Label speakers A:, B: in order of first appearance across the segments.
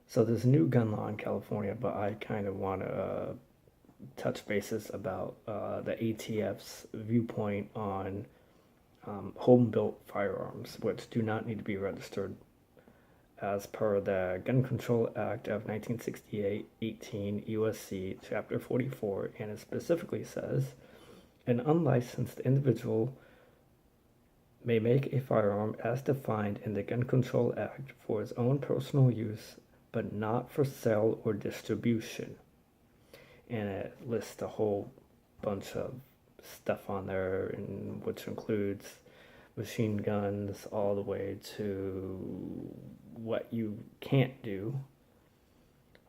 A: So there's a new gun law in California, but I kind of want to touch bases about the ATF's viewpoint on home-built firearms, which do not need to be registered as per the Gun Control Act of 1968, 18 U.S.C. Chapter 44, and it specifically says, an unlicensed individual may make a firearm as defined in the Gun Control Act for his own personal use, but not for sale or distribution. And it lists a whole bunch of stuff on there, which includes machine guns all the way to what you can't do.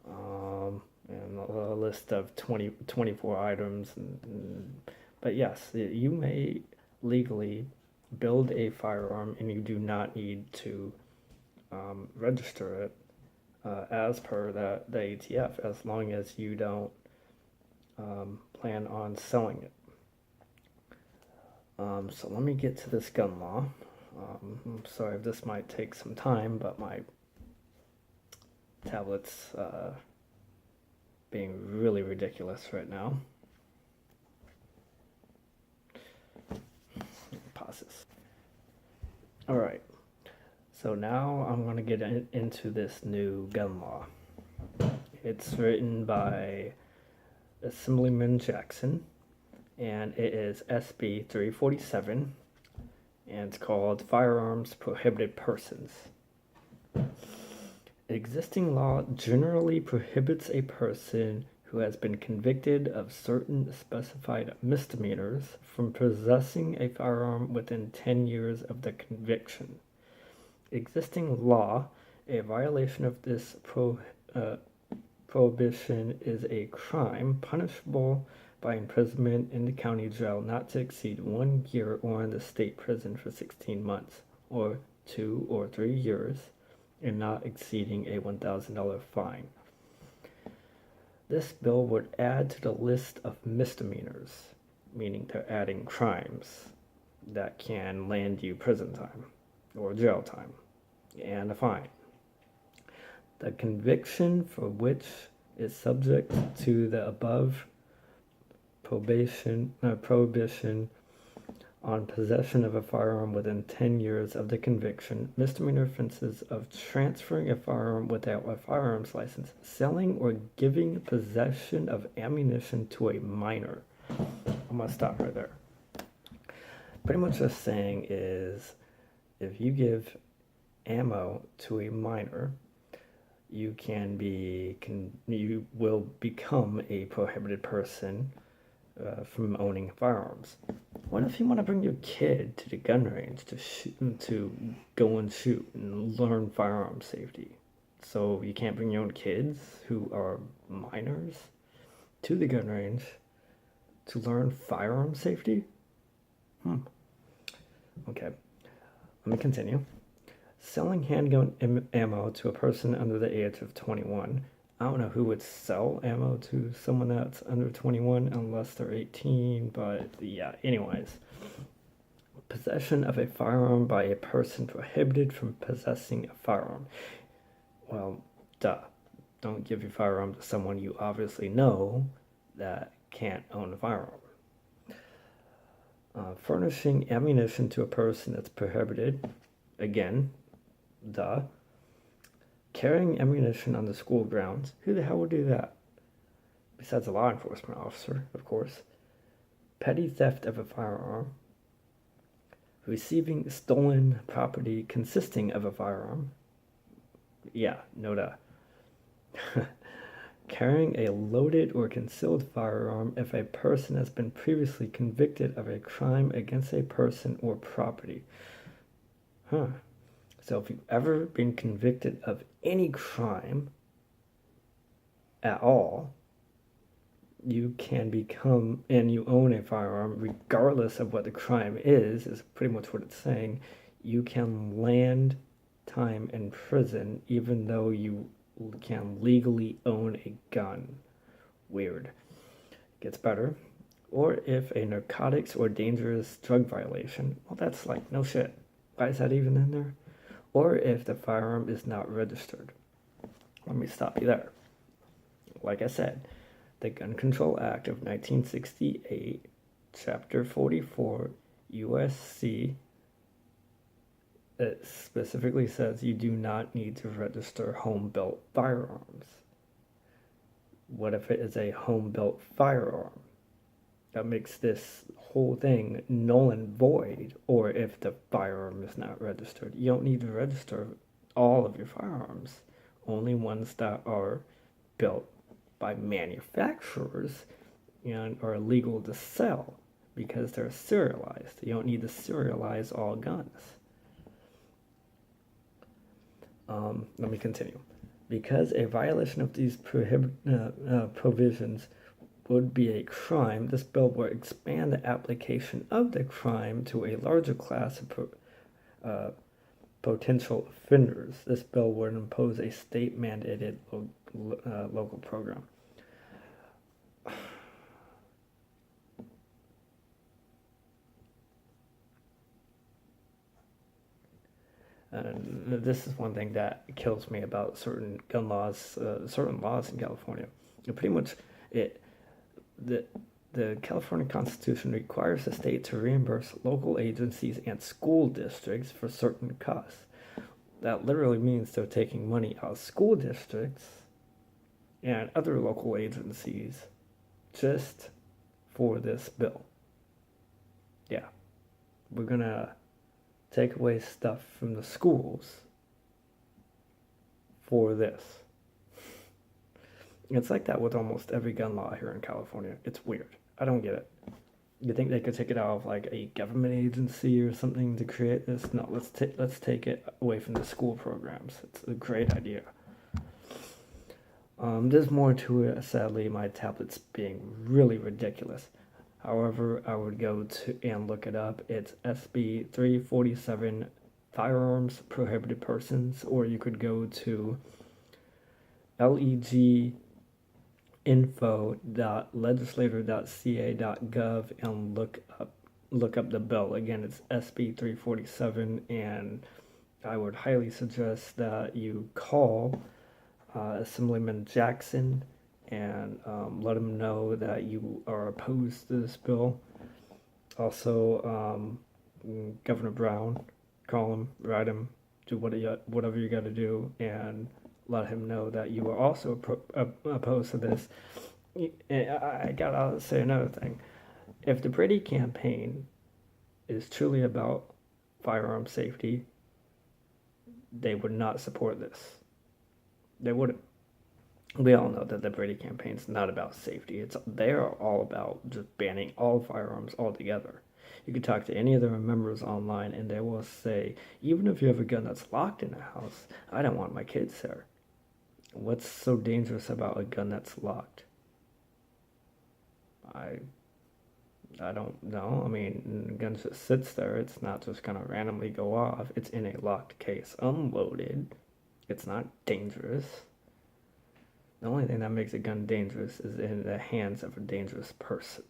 A: And a list of 24 items. But yes, you may legally build a firearm and you do not need to register it as per the ATF, as long as you don't plan on selling it. So let me get to this gun law. I'm sorry if this might take some time, but my tablet's being really ridiculous right now. Pause this. All right. So now I'm going to get into this new gun law. It's written by Assemblyman Jackson, and it is SB347, and it's called Firearms Prohibited Persons. Existing law generally prohibits a person who has been convicted of certain specified misdemeanors from possessing a firearm within 10 years of the conviction. Existing law, a violation of this prohibition is a crime punishable by imprisonment in the county jail not to exceed 1 year, or in the state prison for 16 months, or 2 or 3 years, and not exceeding a $1,000 fine. This bill would add to the list of misdemeanors, meaning they're adding crimes that can land you prison time or jail time and a fine. The conviction for which is subject to the above prohibition on possession of a firearm within 10 years of the conviction, misdemeanor offenses of transferring a firearm without a firearms license, selling or giving possession of ammunition to a minor. I'm going to stop right there. Pretty much the saying is, if you give ammo to a minor, you will become a prohibited person from owning firearms. What if you want to bring your kid to the gun range to go and shoot and learn firearm safety? So you can't bring your own kids who are minors to the gun range to learn firearm safety? Okay, let me continue. Selling handgun ammo to a person under the age of 21. I don't know who would sell ammo to someone that's under 21 unless they're 18, but yeah, anyways. Possession of a firearm by a person prohibited from possessing a firearm. Well, duh. Don't give your firearm to someone you obviously know that can't own a firearm. Furnishing ammunition to a person that's prohibited. Again, duh. Carrying ammunition on the school grounds. Who the hell would do that? Besides a law enforcement officer, of course. Petty theft of a firearm. Receiving stolen property consisting of a firearm. Yeah, no duh. Carrying a loaded or concealed firearm if a person has been previously convicted of a crime against a person or property. So if you've ever been convicted of any crime at all, you can become, and you own a firearm, regardless of what the crime is pretty much what it's saying. You can land time in prison even though you can legally own a gun. Weird. Gets better. Or if a narcotics or dangerous drug violation. Well, that's like, no shit. Why is that even in there? Or if the firearm is not registered. let me stop you there. Like I said, the Gun Control Act of 1968, Chapter 44, USC, it specifically says you do not need to register home-built firearms. What if it is a home-built firearm? That makes this whole thing null and void. Or if the firearm is not registered, you don't need to register all of your firearms, only ones that are built by manufacturers and are legal to sell because they're serialized. You don't need to serialize all guns. Let me continue. Because a violation of these provisions would be a crime, this bill will expand the application of the crime to a larger class of potential offenders. This bill would impose a state-mandated local program. This is one thing that kills me about certain gun laws, certain laws in California. Pretty much, the California Constitution requires the state to reimburse local agencies and school districts for certain costs. That literally means they're taking money out of school districts and other local agencies just for this bill. Yeah, we're gonna take away stuff from the schools for this. It's like that with almost every gun law here in California. It's weird. I don't get it. You think they could take it out of like a government agency or something to create this? No, let's take it away from the school programs. It's a great idea. There's more to it. Sadly, my tablet's being really ridiculous. However, I would go to and look it up. It's SB347, Firearms Prohibited Persons, or you could go to Leginfo.legislature.ca.gov and look up the bill. Again, it's SB347, and I would highly suggest that you call Assemblyman Jackson and let him know that you are opposed to this bill. Also, Governor Brown, call him, write him, do whatever you got to do, and let him know that you are also opposed to this. I gotta say another thing. If the Brady campaign is truly about firearm safety, they would not support this. They wouldn't. We all know that the Brady campaign is not about safety. They are all about just banning all firearms altogether. You can talk to any of their members online, and they will say, even if you have a gun that's locked in a house, I don't want my kids there. What's so dangerous about a gun that's locked? I don't know. I mean, a gun just sits there. It's not just gonna randomly go off. It's in a locked case, unloaded. It's not dangerous. The only thing that makes a gun dangerous is in the hands of a dangerous person.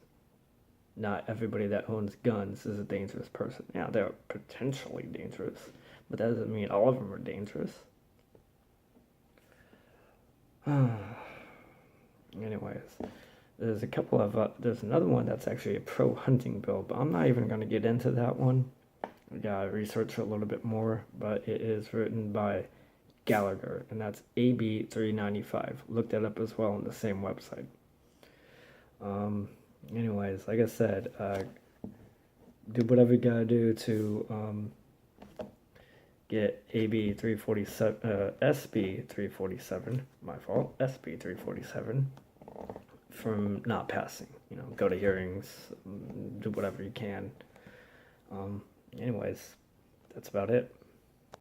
A: Not everybody that owns guns is a dangerous person. Yeah, they're potentially dangerous, but that doesn't mean all of them are dangerous. Anyways, there's there's another one that's actually a pro-hunting bill, but I'm not even going to get into that one. I gotta research it a little bit more, but it is written by Gallagher, and that's AB 395. Look that up as well on the same website. Anyways, like I said, do whatever you gotta do to get AB 347, SB 347, my fault, SB 347 from not passing. Go to hearings, do whatever you can. Anyways, that's about it.